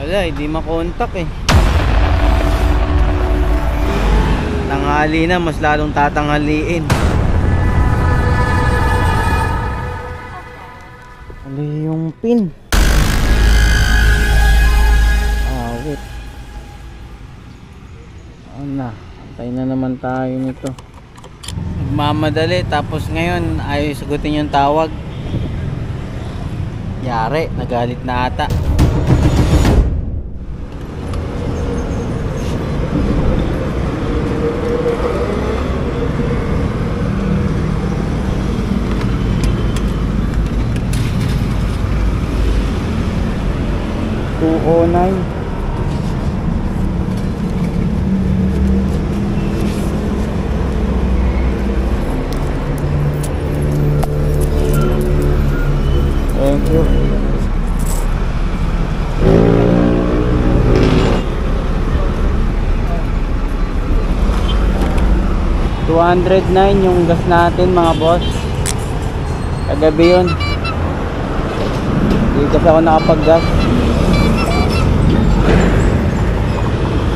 Wala, hindi makontak eh. Tanghali na, mas lalong tatanghaliin. Mali yung pin. Wait. Ano na, antay na naman tayo nito. Nagmamadali, tapos ngayon ayaw sagutin yung tawag. Yari, nagalit na ata. Thank you. $209 yung gas natin mga boss. Kagabi yun. Hindi kasi ako nakapag-gas.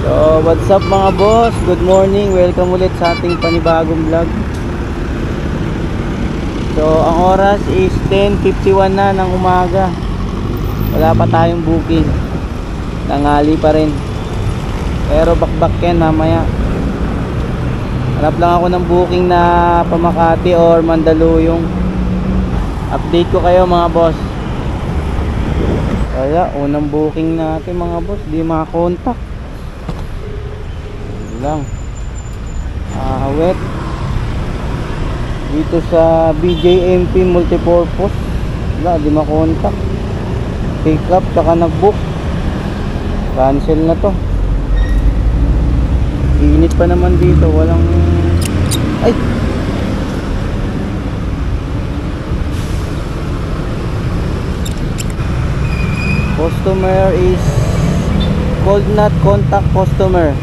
So what's up mga boss? Good morning. Welcome ulit sa ating panibagong vlog. So ang oras is 10:51 na ng umaga. Wala pa tayong booking. Tanghali pa rin. Pero bakbak yan mamaya. Hanap lang ako ng booking na Pamakati or Mandaluyong. Update ko kayo mga boss. Kaya unang booking natin mga boss, di makakontak lang. Wet dito sa BJMP Multipurpose. Wala, di makontak. Pick up tsaka nag-book. Cancel na to. Init pa naman dito, walang ay customer is could not contact customer.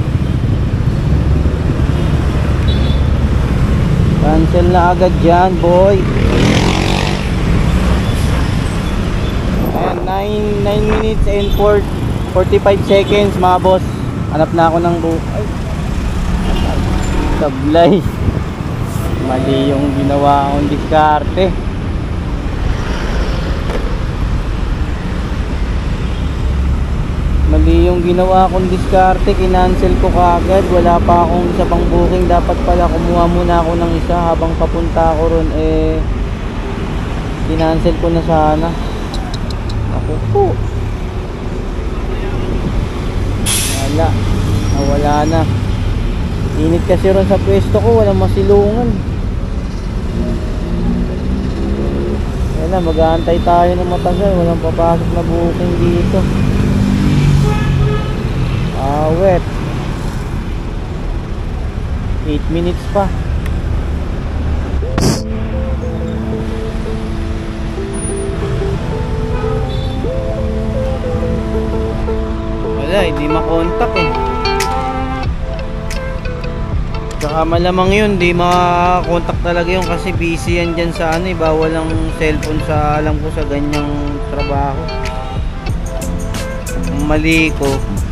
Cancel na agad dyan boy. Ayan, 9 minutes and 45 seconds mga boss. Hanap na ako ng book. Ay, tablay. Mali yung ginawa akong diskarte. Mali yung ginawa akong diskarte. Kinancel ko kaagad. Wala pa akong isa pang booking. Dapat pala kumuha muna ako ng isa habang papunta ako ron. Kinancel ko na sana. Ako po. Wala na. Init kasi ron sa pwesto ko. Walang masilungan. Wala, mag-aantay tayo ng matagal. Walang papasok na booking dito. Wet 8 minutes pa. Wala, hindi makontak eh. Saka malamang yun, hindi makakontak talaga yun kasi busy yan dyan sa ano eh. Bawal ang cellphone sa alam ko sa ganyang trabaho. Mali ko,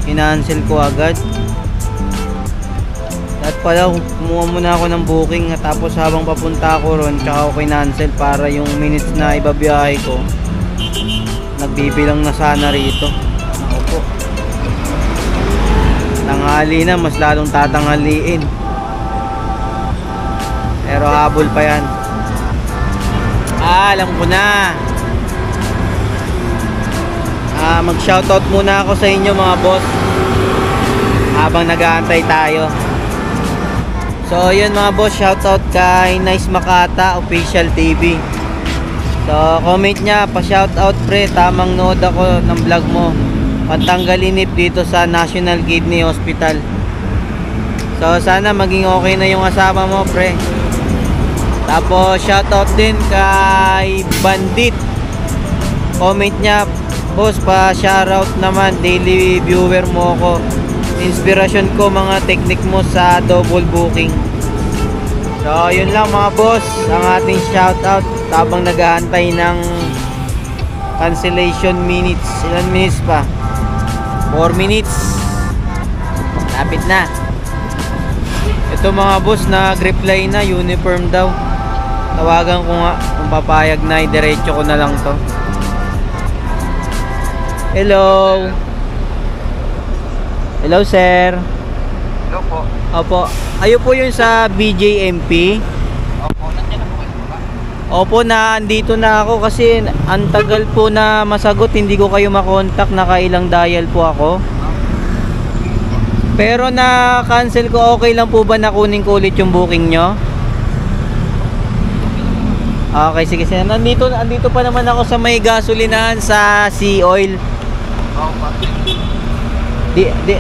kinancel ko agad. At pala kumuha muna ako ng booking tapos habang papunta ako ron tsaka ako kinancel para yung minutes na ibabiyahe ko nagbibilang na sana rito. Ako po, tanghali na, mas lalong tatanghaliin. Pero habol pa yan. Alam ko na. Mag shoutout muna ako sa inyo mga boss habang nag-aantay tayo. So yun mga boss, shoutout kay Nice Makata Official TV. So comment nya, pa-shoutout pre, tamang nood ako ng vlog mo, pantanggalin nip dito sa National Kidney Hospital. So sana maging okay na yung asawa mo pre. Tapos shoutout din kay Bandit, comment nya, boss pa shoutout naman, daily viewer mo ko, inspirasyon ko mga technique mo sa double booking. So yun lang mga boss ang ating shoutout habang nag-aantay ng cancellation minutes. Ilan minutes pa? 4 minutes. Lapit na. Ito mga boss, nag-reply na, uniform daw. Tawagan ko nga kung papayag na, diretso ko na lang to. Hello. Hello sir. Hello po. Opo. Ayo po yun sa BJMP. Opo, nandiyan na po kayo ba? Opo, na andito na ako kasi ang tagal po na masagot, hindi ko kayo makontak, nakailang dial po ako. Pero na cancel ko, okay lang po ba na kunin ko ulit yung booking nyo? Okay, sige sir. Andito pa naman ako sa may gasolinahan sa Sea Oil. Opo.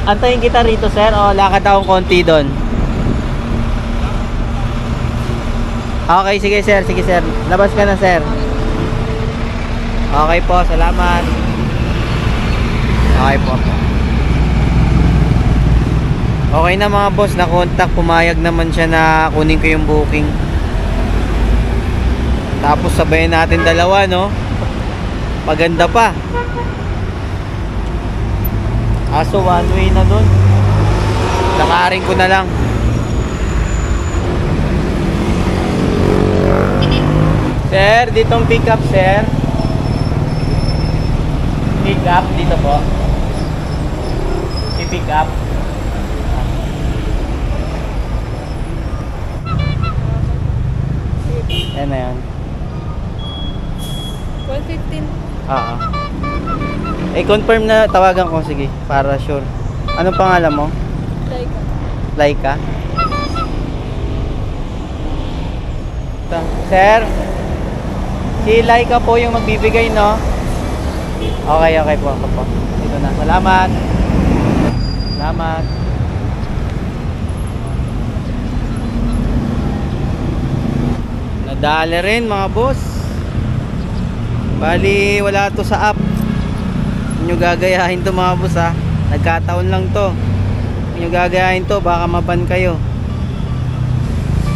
Antayin kita rito sir, o lakad akong konti doon. Okay, sige sir, sige sir. Labas ka na sir. Okay po, salamat. Okay po. Okay na mga boss, na-contact, pumayag naman siya na kunin ko yung booking. Tapos sabayan natin dalawa, no? Maganda pa. Aso one way na dun. Lakarin ko na lang. Sir, ditong pick up sir. Pick up dito po. I-pick up. Yan na yan. 115. Oo. Confirm na, tawagan ko, sige, para sure. Anong pangalan mo? Laika. Laika? Sir, si Laika po yung magbibigay, no? Okay, okay po, ako po. Dito na. Salamat. Salamat. Nadali rin mga boss. Bali wala to sa app. Nyo gagayahin to mga boss ha. Nagkataon lang to. Nyo gagayahin to, baka maban kayo.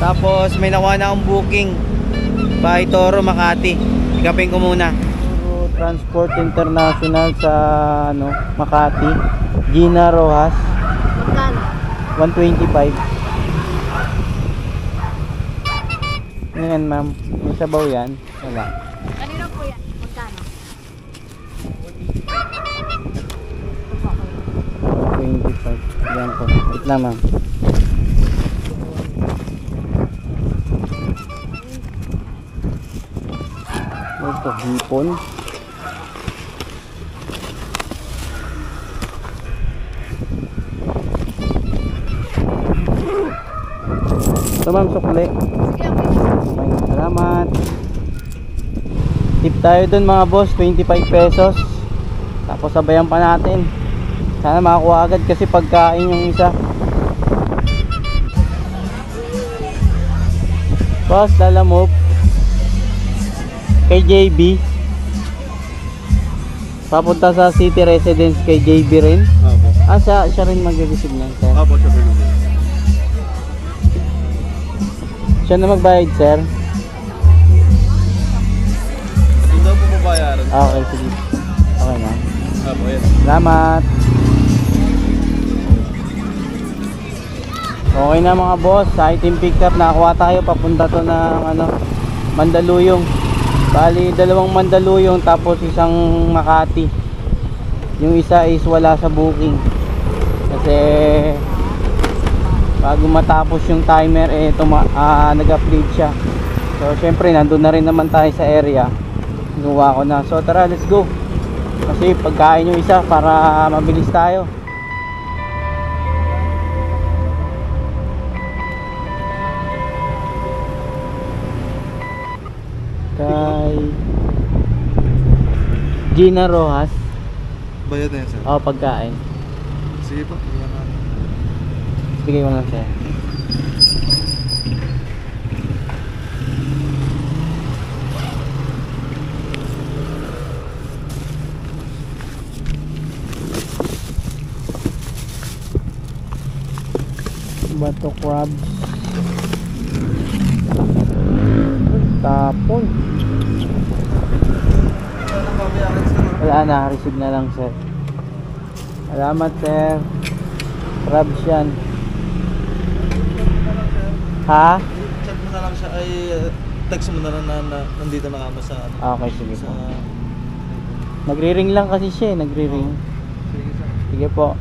Tapos may nakuha na akong booking. Bahay Toro, Makati. Ikapin ko muna. Transport International sa ano, Makati. Gina Rojas. Magkano? 125. Ano yan ma'am? May sabaw yan? Wala. Kanino po yan? Magkano? 25. Yan po. Wait lang ma'am. Ito, hipon. Ito ma'am, sukli. Sige, okay. Okay, salamat. Tip tayo dun mga boss, 25 pesos. Tapos sabayan pa natin. Sana makakuha agad kasi pagkain yung isa. Boss, lalamove kay JB. Papunta sa City Residence kay JB rin. Opo. Ah, siya rin mag-receive niyan, sir. Opo, siya rin. Siya na magbayad, sir. Hindi daw po babayaran. Okay, sige. Okay na. Opo, yan. Salamat. Okay na mga boss, sa item pick up nakakuha tayo, papunta to ng ano, Mandaluyong. Bali, 2 Mandaluyong tapos isang Makati. Yung isa is wala sa booking. Kasi bago matapos yung timer nag-update siya. So syempre nandun na rin naman tayo sa area. Ginawa ko na. So tara, let's go. Kasi pagkain yung isa para mabilis tayo. Kay Gina Rojas. Bayad na yan, sir. Oh, pagkain. Sige po. Bigay mo lang sir. Bato crabs. Tapon. Wala na, receive na lang sir. Salamat, sir. Crabs yan. Ha? Chat mo na lang siya, ay text mo na lang na nandito na kami sa ano. Okay, sige Sa... po. Nagri-ring lang kasi siya, nagri-ring. Sige sir. Sige po.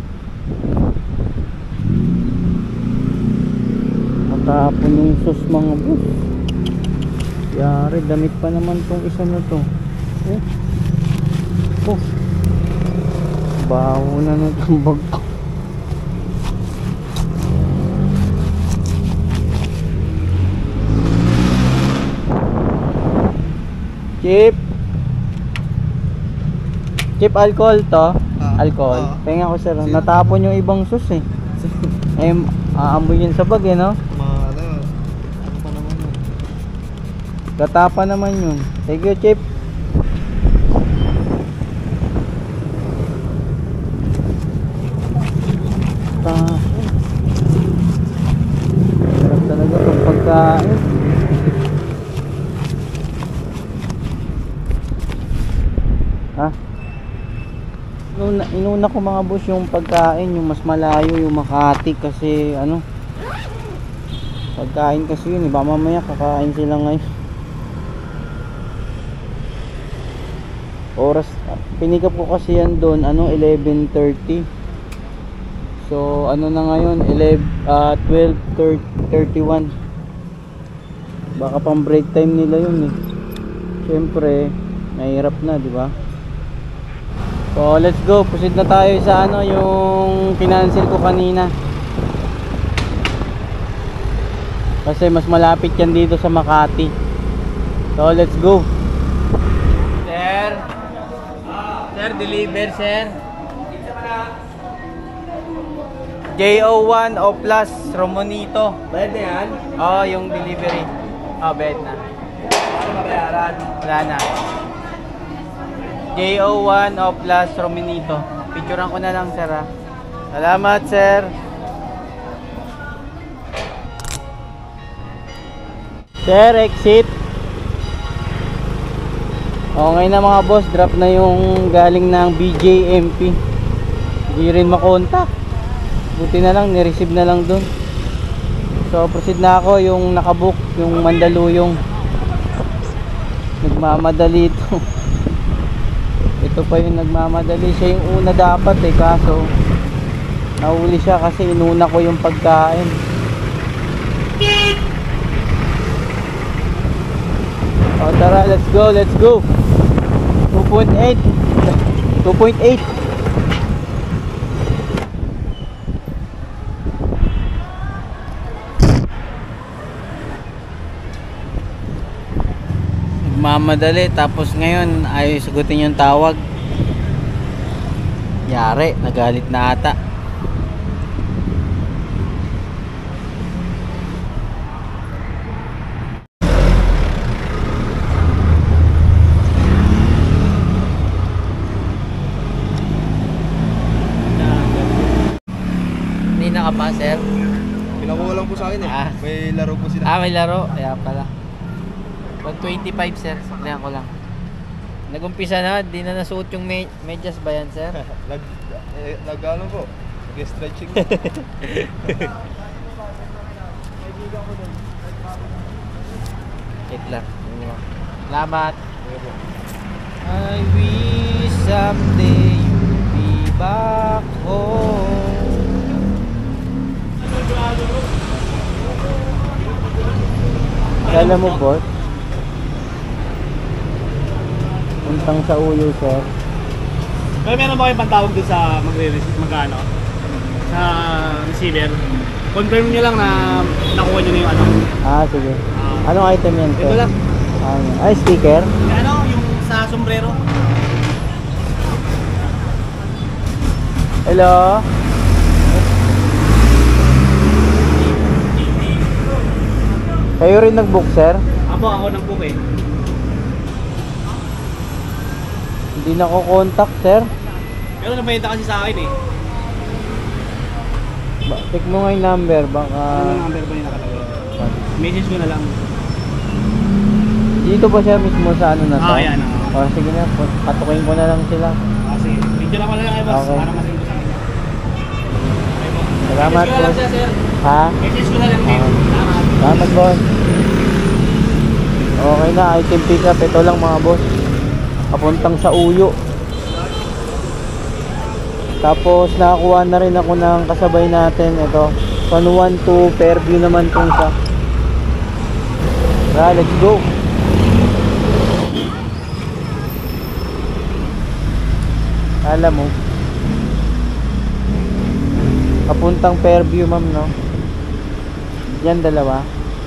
Matapon yung sus mga boss. Yari, damit pa naman tong isa na to. Oh. Baho na itong bag ko. Chip alcohol to? Alcohol. Penga ko sir, natapon yung ibang sus eh. Aamoy yun sa bag eh no? Ano pa naman yun? Gatapa naman yun. Thank you, Chip. Sarap talaga itong pagkain. Ha? Inuna ko mga boss yung pagkain, yung mas malayo, yung Makati kasi ano, pagkain kasi yun, iba mamaya kakain sila ngayon. Oras, pinikap ko kasi yan doon, ano, 11:30. So, ano na ngayon, 12:31. Baka pang break time nila yun eh. Siyempre, nahirap na, di ba? So, let's go. Proceed na tayo sa ano, yung kinancel ko kanina. Kasi mas malapit yan dito sa Makati. So, let's go. Sir? Sir, deliver, sir. JO1 O Plus Romonito. Bayad na yan? Oo, yung delivery. Bayad na. Ano mabayaran? Wala na. JO1 O Plus Romonito. Picturean ko na lang, sir, ha. Salamat, sir. Sir, exit. Okay na mga boss, drop na yung galing ng BJMP. Hindi rin makontak. Buti na lang, nireceive na lang dun. So proceed na ako, yung nakabook, yung Mandaluyong. Nagmamadali ito. Ito pa yung nagmamadali. Siya yung una dapat eh, kaso nahuli siya kasi inuna ko yung pagkain. O tara, let's go, let's go. 2.8 2.8. Mamadali, tapos ngayon ayaw sagutin yung tawag. Yari, nagalit na ata. Hindi na ka pa, sir? Pinakuha lang po sa akin eh. May laro po sila. May laro, kaya pala. 125, sir, saklihan ko lang. Nag-umpisa na, di na nasuot yung medyas ba yan, sir? Nag-ano po? Nag-stretching. Wait lang. Salamat. I wish someday you'll be back home. Kala mo, boss? Puntang sa uyo, sir. Pero meron ba kayong pantawag doon sa magano sa receiver? Confirm nyo lang na nakuha nyo na yung ano. Sige. Anong item yan, sir? Ito lang. Ay, sticker? Ano, yung sa sombrero. Hello? Kayo rin nag-book, sir? Ako nag-book eh. Hindi na ko contact, sir. Pero nabayad kasi sa akin eh. Check mo nga yung number, baka... Ano number ba yung nakalagay? Message ko na lang. Dito ba siya mismo sa ano na to? Yan. Sige na, patukin ko na lang sila. Kasi, video lang ko na lang kayo boss, Okay. para masing ko sa akin. Salamat Message ko na lang boss. siya, sir. Ha? Message ko na lang din. Salamat. Salamat boss. Okay na, item pick up. Ito lang mga boss. Papuntang sa Uyo. Tapos nakakuha na rin ako ng kasabay natin. Ito. San Juan to Fairview naman itong sa. Tara, let's go. Alam mo, papuntang Fairview ma'am, no? Yan dalawa.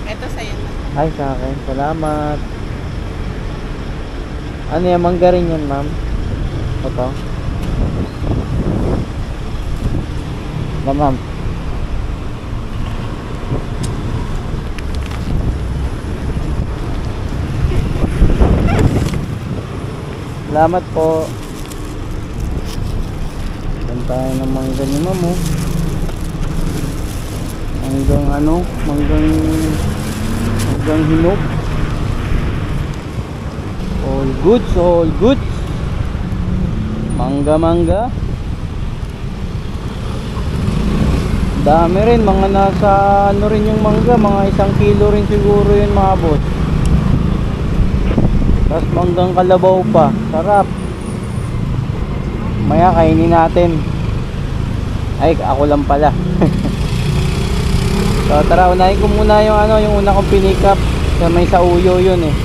Ito sa'yo. Ay, sa akin. Salamat. Ano yan? Mangga rin yan, ma'am. Ito. Na, ma'am. Salamat po. Tayo ng mangga ni ma'am, oh. Hanggang ano? Hanggang hinog. All goods, all goods. Mangga. Dami rin, mga nasa ano rin yung mangga, mga 1 kilo rin siguro yun mga boss. Tapos manggang kalabaw pa, sarap. Maya kainin natin. Ay, ako lang pala. So tara, unahin ko muna yung ano, yung una kong pinick up. Sa may sa Uyo yun eh.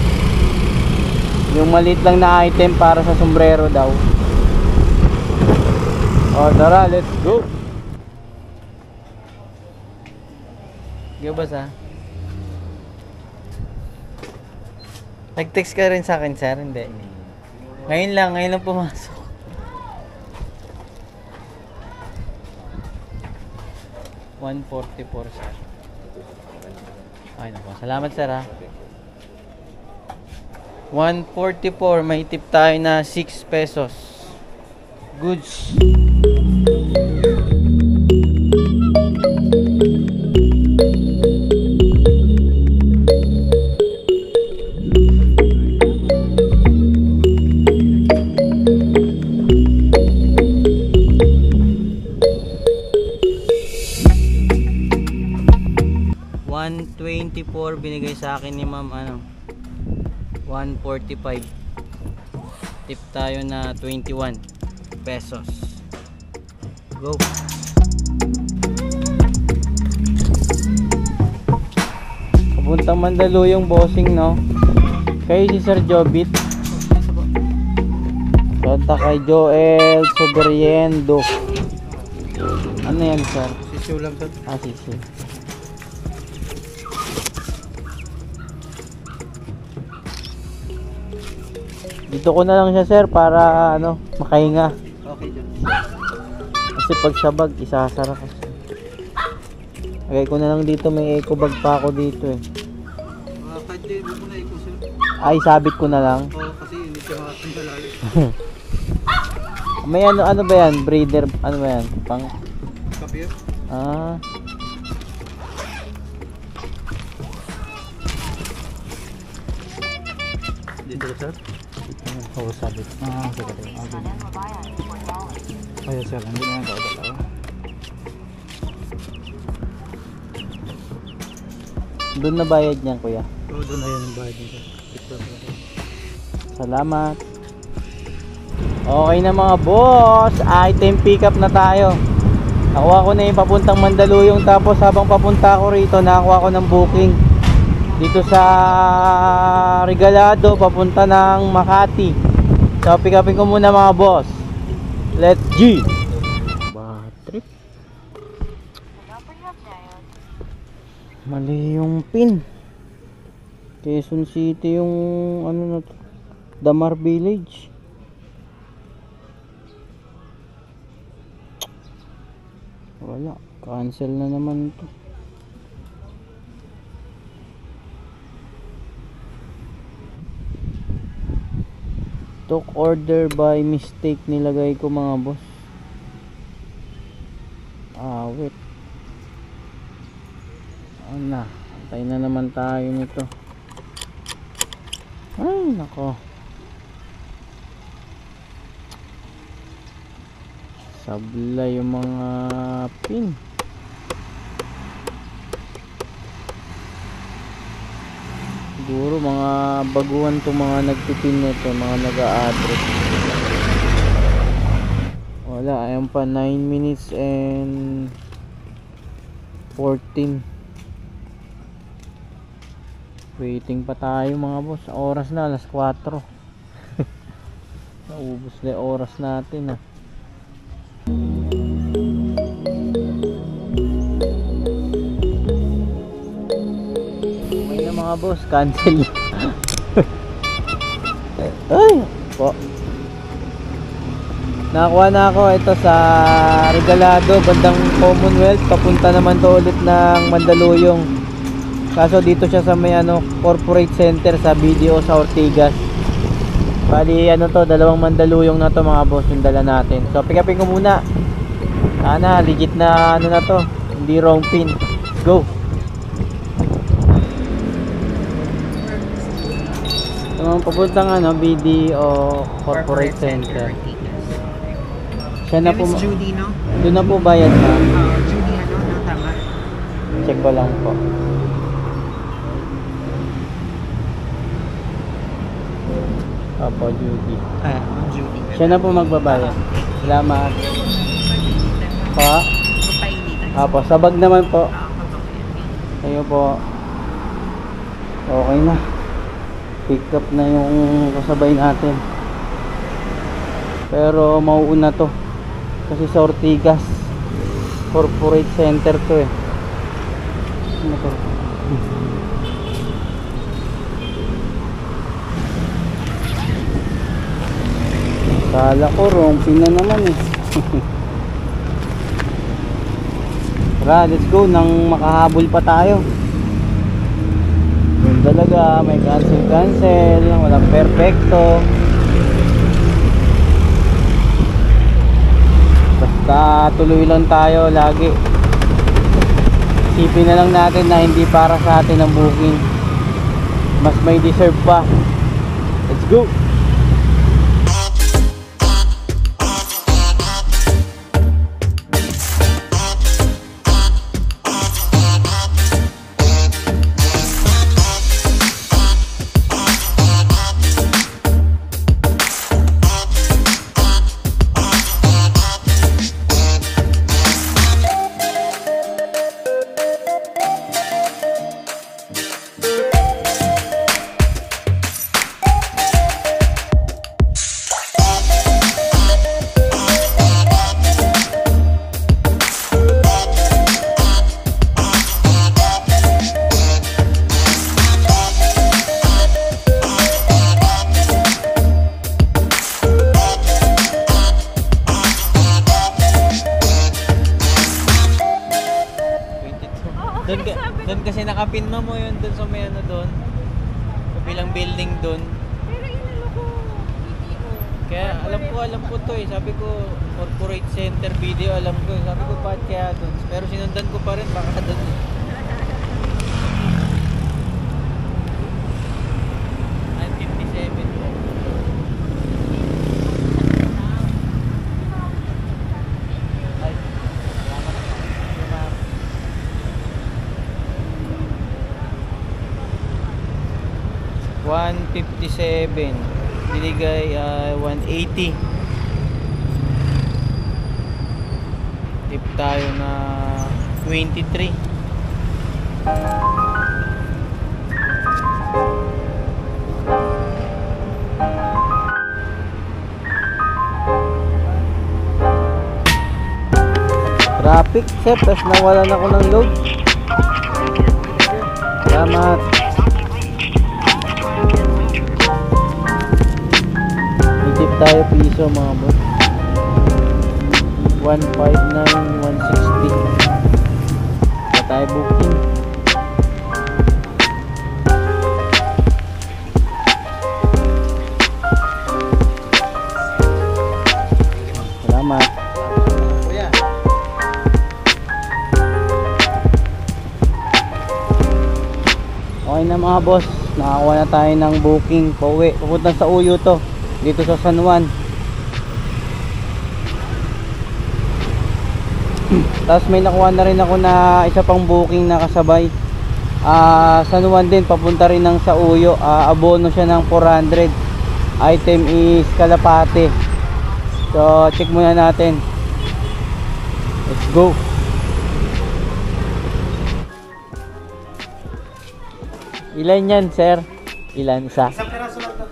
Yung maliit lang na item para sa sombrero daw. O tara, let's go. Go ba sa? Nag-text ka rin sa akin, sir? Hindi. Ngayon lang pumasok. $144, sir. Ay nako, salamat sir ha. 144, may tip tayo na 6 pesos. Goods. $124 binigay sa akin ni ma'am, ano, 145. Tip tayo na 21 pesos. Go. Papuntang Mandaluyong bossing, no? Kayo si Sir Jobit. Konta kay Joel Sobriendo. Ano yan, sir? Sisiw lang to. Ah, sisi. Dito ko na lang siya, sir, para ano, makahinga. Okay dyan. Kasi pag sabag, isasara ko. Lagay ko na lang dito, may eco bag pa ako dito eh. Kahit di mo na ikaw sir. Ay, sabit ko na lang. Oo, kasi hindi siya makatanggalali. May ano ba yan? Breeder, ano ba yan? Pang... Kapir? Ah. Dito ka sir? Oo, sabit. Ah, sige. Ayun sir, hindi na nagkakadalaw. Doon na bayad niyan, kuya. Oo, doon na yan yung bayad nito. Salamat. Okay na mga boss, item pick up na tayo. Nakuha ko na yung papuntang Mandaluyong, tapos habang papunta ako rito, nakakuha ko ng booking dito sa Regalado papunta ng Makati. So pick upin ko muna mga boss. Let's G. Bad trip. Mali yung pin. Quezon City yung ano na to, Damar Village. Wala, cancel na naman to. Took order by mistake nilagay ko mga boss. Wait. Ano, antay na naman tayo nito. Ay nako, sabla yung mga pin. Siguro mga baguhan to, mga nagpipin nito, mga nag-a-address. Wala, ayan pa 9 minutes and 14. Waiting pa tayo mga boss. Oras na, alas 4. Naubos na yung oras natin Okay na mga boss, cancel. Ay po, nakakuha na ako ito sa Regalado, bandang Commonwealth. Papunta naman to ulit ng Mandaluyong, kaso dito siya sa may corporate center sa BDO sa Ortigas. Bali to, dalawang Mandaluyong na to mga boss yung dala natin. So pick upin ko muna. Sana legit na na to, hindi wrong pin. Let's go. Papuntang BDO corporate center. Siya na po. Judy, no? Doon na po bayad na. Judy, no? Tama. Check ko lang po. Opo, Judy. Judy. Siya na po magbabayad. Salamat. Pa? Opo, sabag naman po. Ayun po. Okay na. Pick up na yung kasabay natin. Pero mauuna to. Kasi sa Ortigas corporate center to Ano to? Kala ko wrong pin na naman Tara, let's go nang makahabol pa tayo. Yun talaga, may cancel, walang perfecto. Basta tuloy lang tayo lagi. Isipin na lang natin na hindi para sa atin ang booking, mas may deserve pa. Let's go. Doon kasi nakapin mo yun doon sa may doon. Kabilang building doon. Pero inalo ko, BDO. Kaya alam ko to Sabi ko corporate center video, alam ko. Sabi ko bakit kaya doon. Pero sinundan ko pa rin baka doon. $157 binigay 180. Tip tayo na 23. Traffic set, tapos nawalan ako ng load. Salamat. Tip tayo piso mga boss. 159, 160. Na tayo booking. Salamat. Kuya. Okay na mga boss, nakakuha na tayo ng booking pauwi. Pupunta sa Uyo to, dito sa San Juan. Tapos may nakuha na rin ako na isa pang booking na kasabay. San Juan din, papunta rin ng Sauyo. Abono siya ng 400. Item is kalapate. So check muna natin. Let's go. Ilan yan, sir? Ilan? Isa? Isang piraso lang to.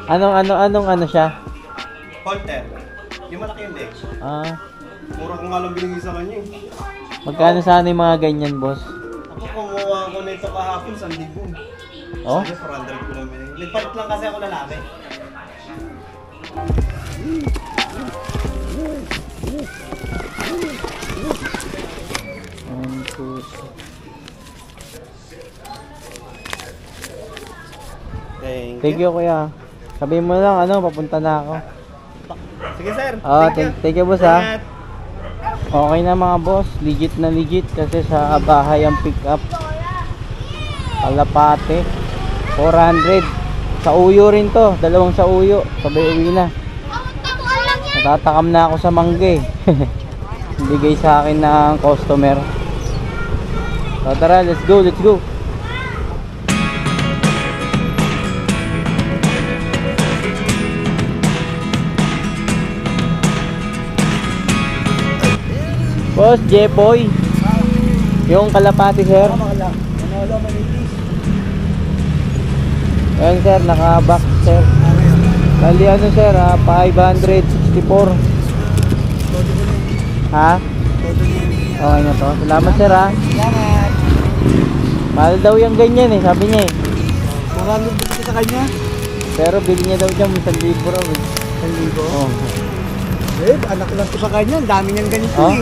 Anong siya? Holter. Yung malaki yung leg. Mura ko nga lang binigay sa kanya eh. Magkano sana yung mga ganyan, boss? Ako kumuha ko nito kahapon, 1,000. Oh? Sabi 400 ko lang binigay. Nagpalit lang kasi ako lalaki. One, two, thank you, kuya. Sabihin mo lang, papunta na ako. Sige sir. Thank you, boss, ha. Okay na mga boss, legit na legit kasi sa bahay ang pick up. Kalapate 400. Sa uyo rin to, dalawang sa uyo, sabay uwi na. Natatakam na ako sa mangga eh. Bigay sa akin ng customer. So tara, let's go. Boss, Jepoy. Yung kalapati, sir. Ayan, sir, naka-box, sir. Bali, sir, 564. Ha? Okay na to. Salamat, sir, ha. Salamat. Mahal daw yung ganyan, sabi niya, 400 dito sa kanya. Pero bili niya daw dyan, 1,000 raw, 1,000? Oh. Anak lang ko sa kanya. Ang dami niyang ganito Oh?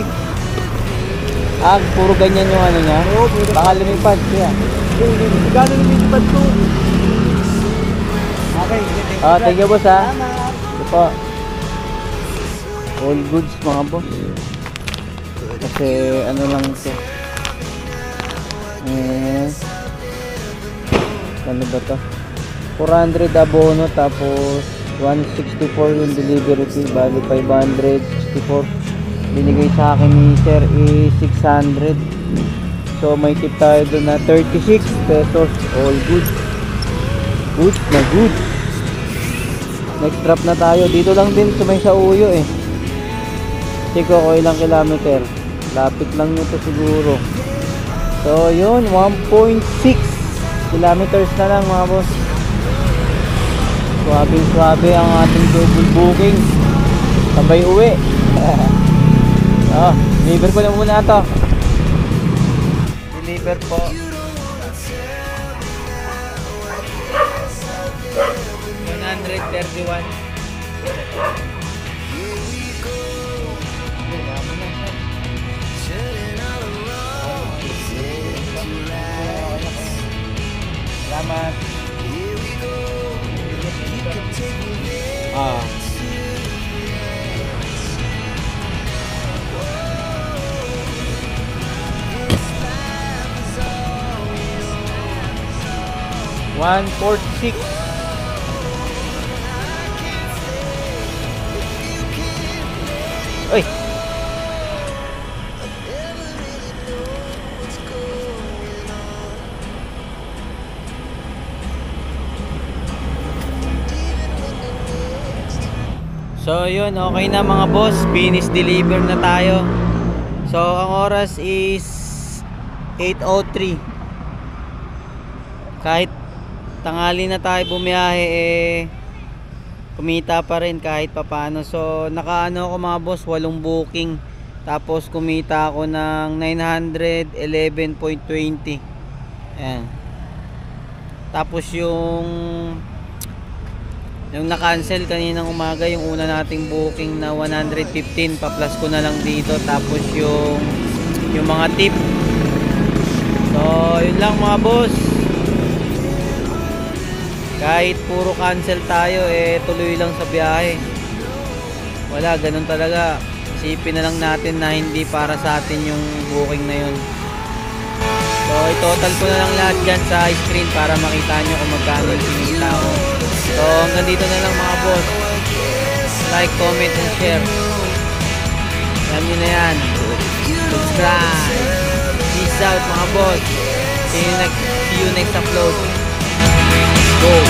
Puro ganyan yung niya? Oo, puro. Baka lumipad siya. Gano'n lumipad to? Okay, Thank you, boss, ha. Salamat. Ito po. All goods, mga boss. Kasi lang ito. Ano ba to? 400 abono tapos 164 yung delivery fee, bali 564. Binigay sa akin ni sir is 600. So may tip tayo doon na 36 pesos. All good. Good na good. Next drop na tayo. Dito lang din sa may Sauyo eh. Check ko ilang kilometer. Lapit lang nito siguro. So yun, 1.6 kilometers na lang mga boss. Swabe ang ating double booking. Sabay uwi. Deliver ko na muna to. Deliver po. $131. Salamat. $146. Uy. So yun, okay na mga boss, finish deliver na tayo. So ang oras is 8:03. Kahit tanghali na tayo bumiyahe kumita pa rin kahit papano. So nakaano ako mga boss, 8 booking. Tapos kumita ako ng 911.20. Ayan. Tapos yung na-cancel kaninang umaga, yung una nating booking na 115, pa-plus ko na lang dito. Tapos yung mga tip. So yun lang mga boss. Kahit puro cancel tayo, tuloy lang sa biyahe. Wala, ganun talaga. Isipin na lang natin na hindi para sa atin yung booking na yun. So i-total ko na lang lahat dyan sa screen para makita nyo kung magkano yung pinita ko. So hanggang dito na lang mga boss. Like, comment, and share. Alam nyo na yan. Subscribe. Peace out mga boss. See you next upload. Go!